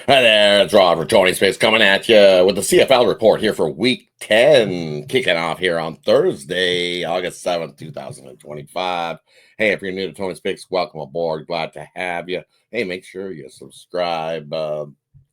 Hi there, it's Rob for TonysPicks coming at you with the CFL report here for week 10, kicking off here on Thursday, August 7th, 2025. Hey, if you're new to TonysPicks, welcome aboard. Glad to have you. Hey, make sure you subscribe.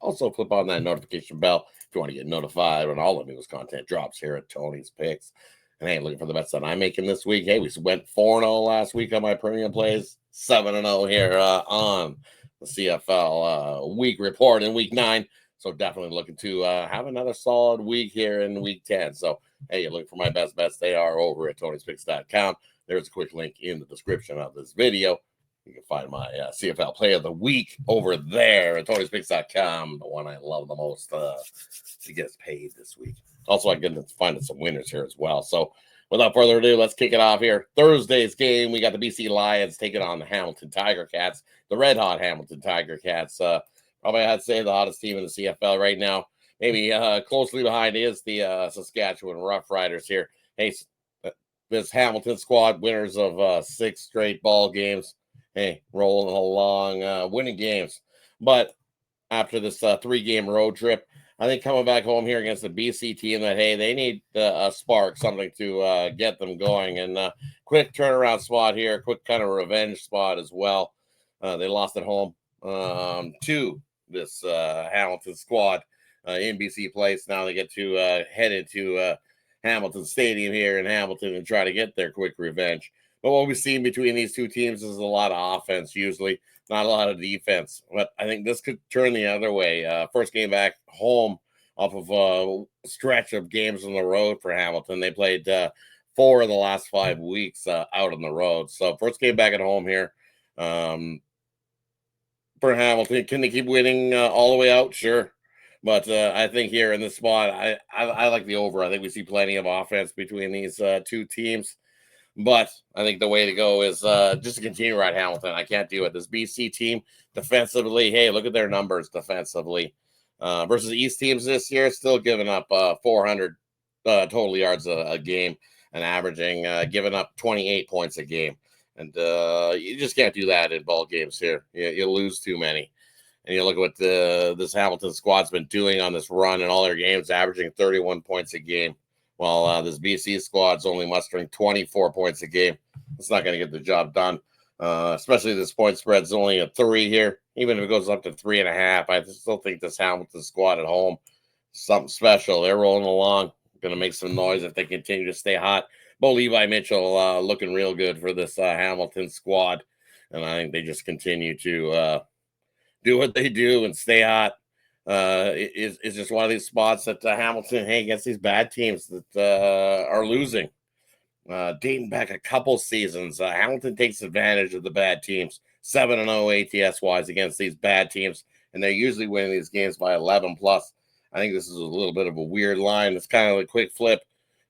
Also, flip on that notification bell if you want to get notified when all the newest content drops here at TonysPicks. And hey, looking for the bets that I'm making this week. Hey, we went 4-0 last week on my premium plays, 7-0 here on the CFL week report in week 9. So definitely looking to have another solid week here in week 10. So, hey, you're looking for my best bets. They are over at TonysPicks.com. There's a quick link in the description of this video. You can find my CFL play of the week over there at TonysPicks.com, the one I love the most to get paid this week. Also, I get to find some winners here as well. So, without further ado, let's kick it off here. Thursday's game, we got the BC Lions taking on the Hamilton Tiger Cats, the red-hot Hamilton Tiger Cats. Probably I'd say the hottest team in the CFL right now. Maybe closely behind is the Saskatchewan Roughriders here. Hey, this Hamilton squad, winners of 6 straight ball games. Hey, rolling along, winning games. But after this 3-game road trip, I think coming back home here against the BC team that, hey, they need a spark, something to get them going. And quick turnaround spot here, quick kind of revenge spot as well. They lost at home to this Hamilton squad in BC Place. Now they get to head into Hamilton Stadium here in Hamilton and try to get their quick revenge. But what we've seen between these two teams is a lot of offense usually, not a lot of defense. But I think this could turn the other way. First game back home off of a stretch of games on the road for Hamilton. They played 4 of the last 5 weeks out on the road. So first game back at home here for Hamilton. Can they keep winning all the way out? Sure. But I think here in this spot, I like the over. I think we see plenty of offense between these two teams. But I think the way to go is just to continue right Hamilton. I can't do it. This BC team defensively, hey, look at their numbers defensively. Versus East teams this year, still giving up 400 total yards a game and averaging, giving up 28 points a game. And you just can't do that in ball games here. You'll lose too many. And you look at what this Hamilton squad's been doing on this run in all their games, averaging 31 points a game. While this BC squad's only mustering 24 points a game. It's not going to get the job done, especially this point spread's only a 3 here. Even if it goes up to 3.5, I still think this Hamilton squad at home is something special. They're rolling along, going to make some noise if they continue to stay hot. Bo Levi Mitchell looking real good for this Hamilton squad, and I think they just continue to do what they do and stay hot. Is just one of these spots that Hamilton, hey, against these bad teams that are losing. Dating back a couple seasons, Hamilton takes advantage of the bad teams, 7-0 ATS-wise against these bad teams, and they're usually winning these games by 11+. I think this is a little bit of a weird line. It's kind of a quick flip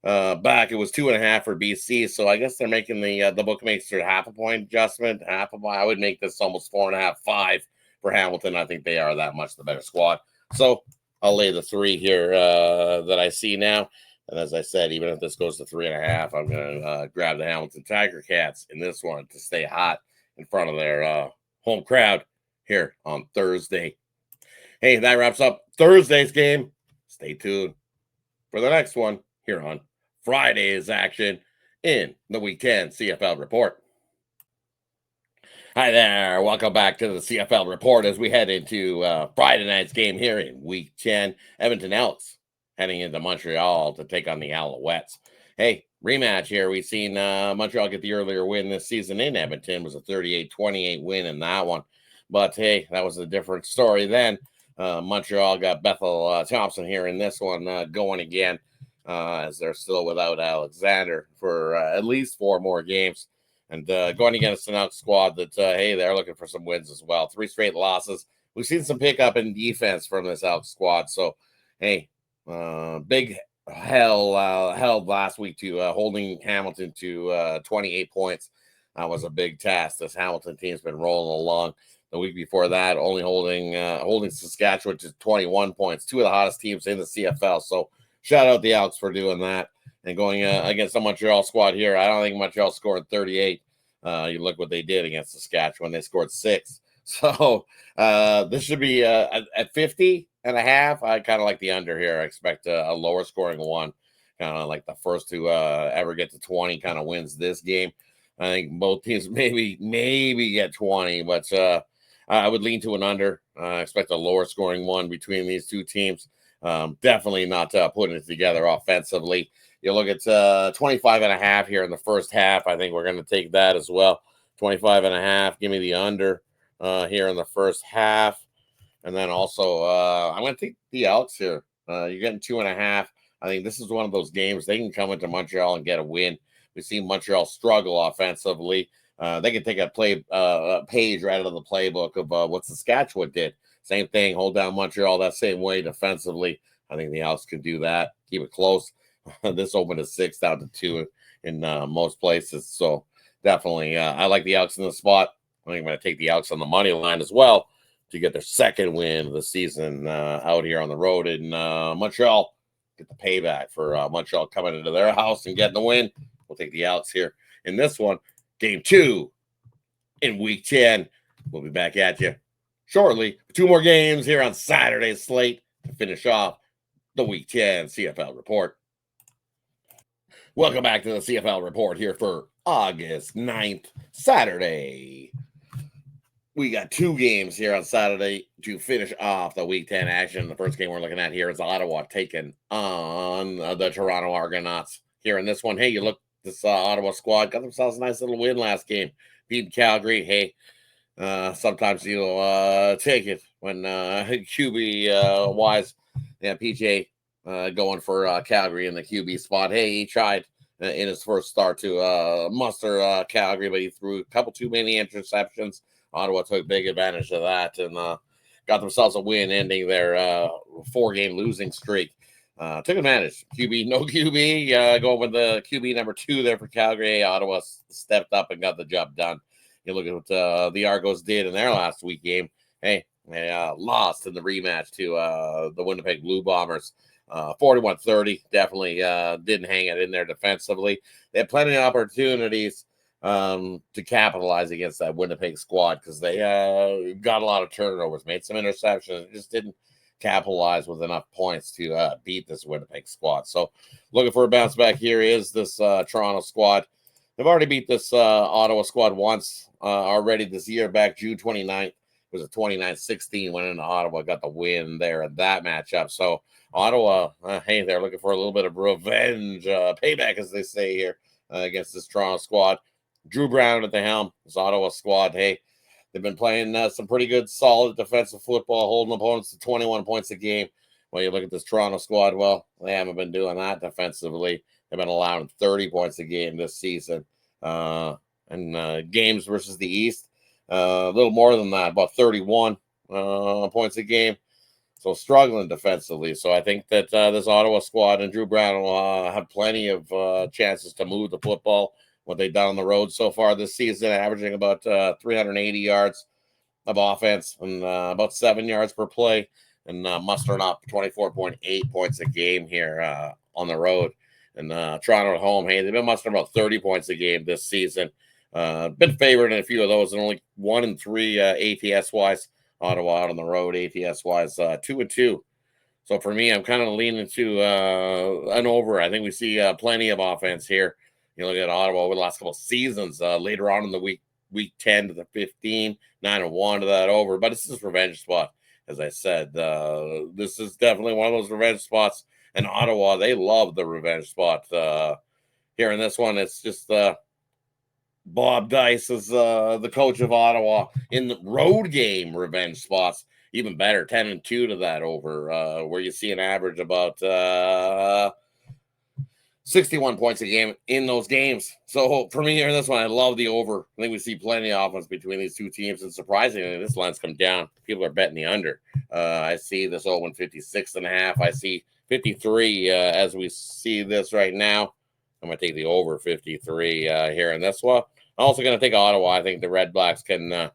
back. It was 2.5 for BC, so I guess they're making the bookmakers a half a point adjustment. I would make this almost 4.5, 5 for Hamilton. I think they are that much the better squad. So I'll lay the 3 here that I see now. And as I said, even if this goes to 3.5, I'm going to grab the Hamilton Tiger Cats in this one to stay hot in front of their home crowd here on Thursday. Hey, that wraps up Thursday's game. Stay tuned for the next one here on Friday's action in the Week 10 CFL report. Hi there. Welcome back to the CFL report as we head into Friday night's game here in Week 10. Edmonton Elks heading into Montreal to take on the Alouettes. Hey, rematch here. We've seen Montreal get the earlier win this season in Edmonton. It was a 38-28 win in that one. But, hey, that was a different story then. Montreal got Bethel Thompson here in this one going again as they're still without Alexander for at least 4 more games. And going against an Elks squad that, hey, they're looking for some wins as well. 3 straight losses. We've seen some pickup in defense from this Elks squad. So, hey, big held last week to holding Hamilton to 28 points. That was a big task. This Hamilton team's been rolling along. The week before that, only holding Saskatchewan to 21 points. 2 of the hottest teams in the CFL. So, shout out the Elks for doing that. And going against the Montreal squad here, I don't think Montreal scored 38. You look what they did against Saskatchewan. They scored 6. So this should be at 50.5. I kind of like the under here. I expect a lower scoring one, kind of like the first to ever get to 20 kind of wins this game. I think both teams maybe get 20, but I would lean to an under. I expect a lower scoring one between these two teams. Definitely not putting it together offensively. You look at 25.5 here in the first half. I think we're going to take that as well. 25.5. Give me the under here in the first half. And then also, I'm going to take the Elks here. You're getting 2.5. I think this is one of those games they can come into Montreal and get a win. We've seen Montreal struggle offensively. They can take a page right out of the playbook of what Saskatchewan did. Same thing, hold down Montreal that same way defensively. I think the Elks can do that, keep it close. This opened at 6 down to 2 in most places. So definitely, I like the Elks in the spot. I think I'm going to take the Elks on the money line as well to get their second win of the season out here on the road in Montreal. Get the payback for Montreal coming into their house and getting the win. We'll take the Elks here in this one. Game 2 in week 10. We'll be back at you shortly. 2 more games here on Saturday's slate to finish off the week 10 CFL report. Welcome back to the CFL report here for August 9th, Saturday. We got 2 games here on Saturday to finish off the week 10 action. The first game we're looking at here is Ottawa taking on the Toronto Argonauts. Here in this one, hey, you look, this Ottawa squad got themselves a nice little win last game. Beating Calgary. Hey, sometimes you'll take it when QB wise, PJ going for Calgary in the QB spot. Hey, he tried in his first start to muster Calgary, but he threw a couple too many interceptions. Ottawa took big advantage of that and got themselves a win, ending their 4-game losing streak. Took advantage. No QB, going with the QB number 2 there for Calgary. Ottawa stepped up and got the job done. You look at what the Argos did in their last week game. Hey, they lost in the rematch to the Winnipeg Blue Bombers. 41-30. Definitely didn't hang it in there defensively. They had plenty of opportunities to capitalize against that Winnipeg squad because they got a lot of turnovers, made some interceptions, just didn't capitalize with enough points to beat this Winnipeg squad. So looking for a bounce back here is this Toronto squad. They've already beat this Ottawa squad once already this year, back June 29th. It was a 29-16, went into Ottawa, got the win there in that matchup. So Ottawa, hey, they're looking for a little bit of revenge, payback, as they say here, against this Toronto squad. Drew Brown at the helm, this Ottawa squad. Hey, they've been playing some pretty good, solid defensive football, holding opponents to 21 points a game. Well, you look at this Toronto squad, well, they haven't been doing that defensively. They've been allowing 30 points a game this season. And games versus the East, a little more than that, about 31 points a game. So struggling defensively. So I think that this Ottawa squad and Drew Brown will have plenty of chances to move the football. What they've done on the road so far this season, averaging about 380 yards of offense and about 7 yards per play, and mustering up 24.8 points a game here on the road. And Toronto at home, hey, they've been mustering about 30 points a game this season. Been favored in a few of those, and only 1 and 3 ATS wise. Ottawa out on the road, ATS wise, 2-2. So for me, I'm kind of leaning to an over. I think we see plenty of offense here. You look at Ottawa over the last couple of seasons, later on in the week 10 to the 15, 9-1 to that over. But it's this revenge spot, as I said. This is definitely one of those revenge spots. And Ottawa, they love the revenge spot. Here in this one, it's just Bob Dice is the coach of Ottawa in the road game revenge spots. Even better, 10-2 to that over, where you see an average about 61 points a game in those games. So for me here in this one, I love the over. I think we see plenty of offense between these two teams. And surprisingly, this line's come down. People are betting the under. I see this open 56.5. I see 53 as we see this right now. I'm going to take the over 53 here in this one. I'm also going to take Ottawa. I think the Redblacks can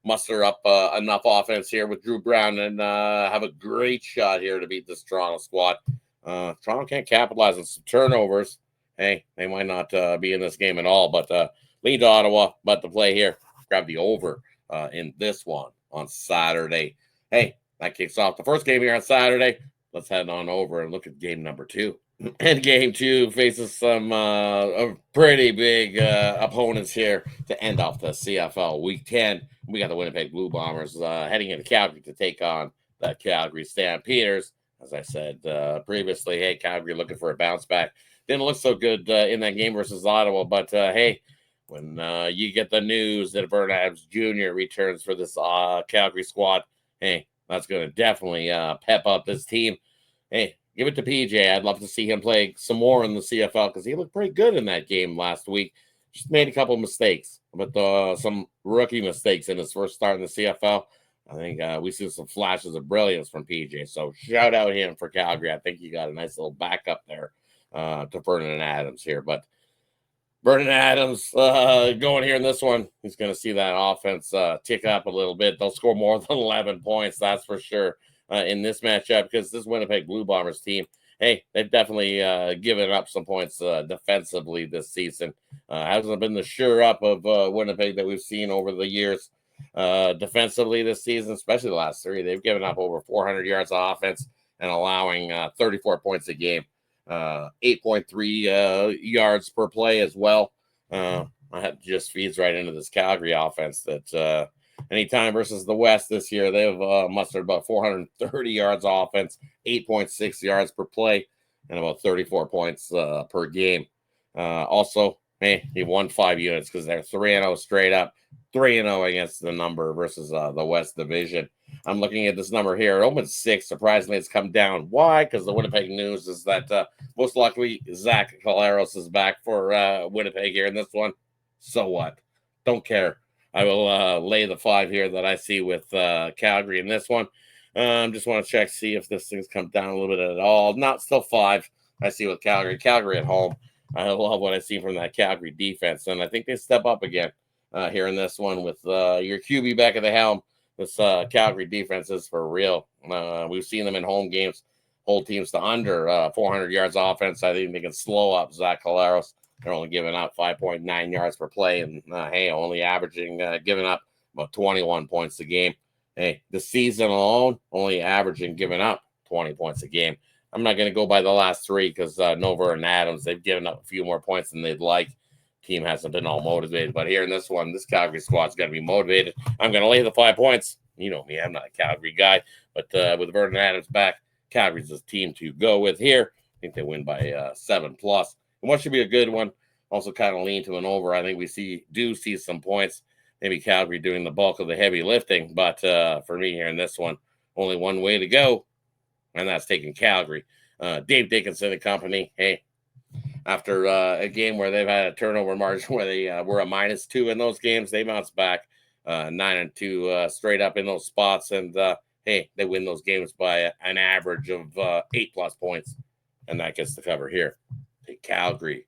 muster up enough offense here with Drew Brown and have a great shot here to beat this Toronto squad. Toronto can't capitalize on some turnovers. Hey, they might not be in this game at all, but lean to Ottawa. But the play here, grab the over in this one on Saturday. Hey, that kicks off the first game here on Saturday. Let's head on over and look at game number 2. And game 2 faces some pretty big opponents here to end off the CFL Week 10. We got the Winnipeg Blue Bombers heading into Calgary to take on the Calgary Stampeders. As I said previously, hey, Calgary looking for a bounce back. Didn't look so good in that game versus Ottawa, but hey, when you get the news that Vernon Adams Jr. returns for this Calgary squad, hey, that's going to definitely pep up this team. Hey, give it to PJ. I'd love to see him play some more in the CFL because he looked pretty good in that game last week. Just made a couple mistakes, but some rookie mistakes in his first start in the CFL. I think we see some flashes of brilliance from PJ. So shout out him for Calgary. I think he got a nice little backup there to Vernon Adams here. But Vernon Adams going here in this one, he's going to see that offense tick up a little bit. They'll score more than 11 points, that's for sure. In this matchup, because this Winnipeg Blue Bombers team, hey, they've definitely given up some points defensively this season. Hasn't been the sure up of Winnipeg that we've seen over the years. Defensively this season, especially the last 3, they've given up over 400 yards of offense and allowing 34 points a game, 8.3 yards per play as well. That just feeds right into this Calgary offense that anytime versus the West this year, they've mustered about 430 yards offense, 8.6 yards per play, and about 34 points per game. Also, hey, he won 5 units because they're 3-0 straight up, 3-0 against the number versus the West Division. I'm looking at this number here. It opened 6. Surprisingly, it's come down. Why? Because the Winnipeg news is that most likely Zach Collaros is back for Winnipeg here in this one. So what? Don't care. I will lay the 5 here that I see with Calgary in this one. Just want to check, see if this thing's come down a little bit at all. Not still 5. I see with Calgary. Calgary at home. I love what I see from that Calgary defense, and I think they step up again here in this one with your QB back at the helm. This Calgary defense is for real. We've seen them in home games hold teams to under 400 yards offense. I think they can slow up Zach Collaros. They're only giving up 5.9 yards per play, and hey, only averaging giving up about 21 points a game. Hey, the season alone, only averaging giving up 20 points a game. I'm not going to go by the last 3 because Nova and Adams, they've given up a few more points than they'd like. Team hasn't been all motivated, but here in this one, this Calgary squad's going to be motivated. I'm going to lay the 5 points. You know me, I'm not a Calgary guy, but with Vernon Adams back, Calgary's the team to go with here. I think they win by 7+. And what should be a good one? Also kind of lean to an over. I think we do see some points. Maybe Calgary doing the bulk of the heavy lifting, but for me here in this one, only one way to go, and that's taking Calgary. Dave Dickinson and company, hey, after a game where they've had a turnover margin where they were a -2 in those games, they bounced back 9-2 straight up in those spots, and hey, they win those games by an average of 8+ points, and that gets the cover here. Take Calgary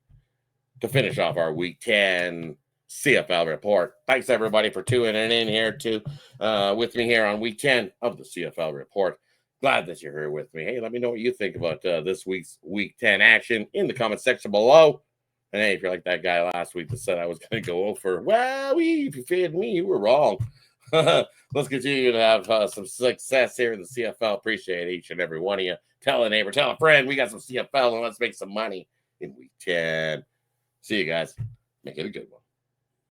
to finish off our Week 10 CFL report. Thanks, everybody, for tuning in here with me here on Week 10 of the CFL report. Glad that you're here with me. Hey, let me know what you think about this week's Week 10 action in the comment section below. And hey, if you're like that guy last week that said I was going to go over, well, if you fed me, you were wrong. Let's continue to have some success here in the CFL. Appreciate each and every one of you. Tell a neighbor, tell a friend, we got some CFL and let's make some money in Week 10. See you guys. Make it a good one.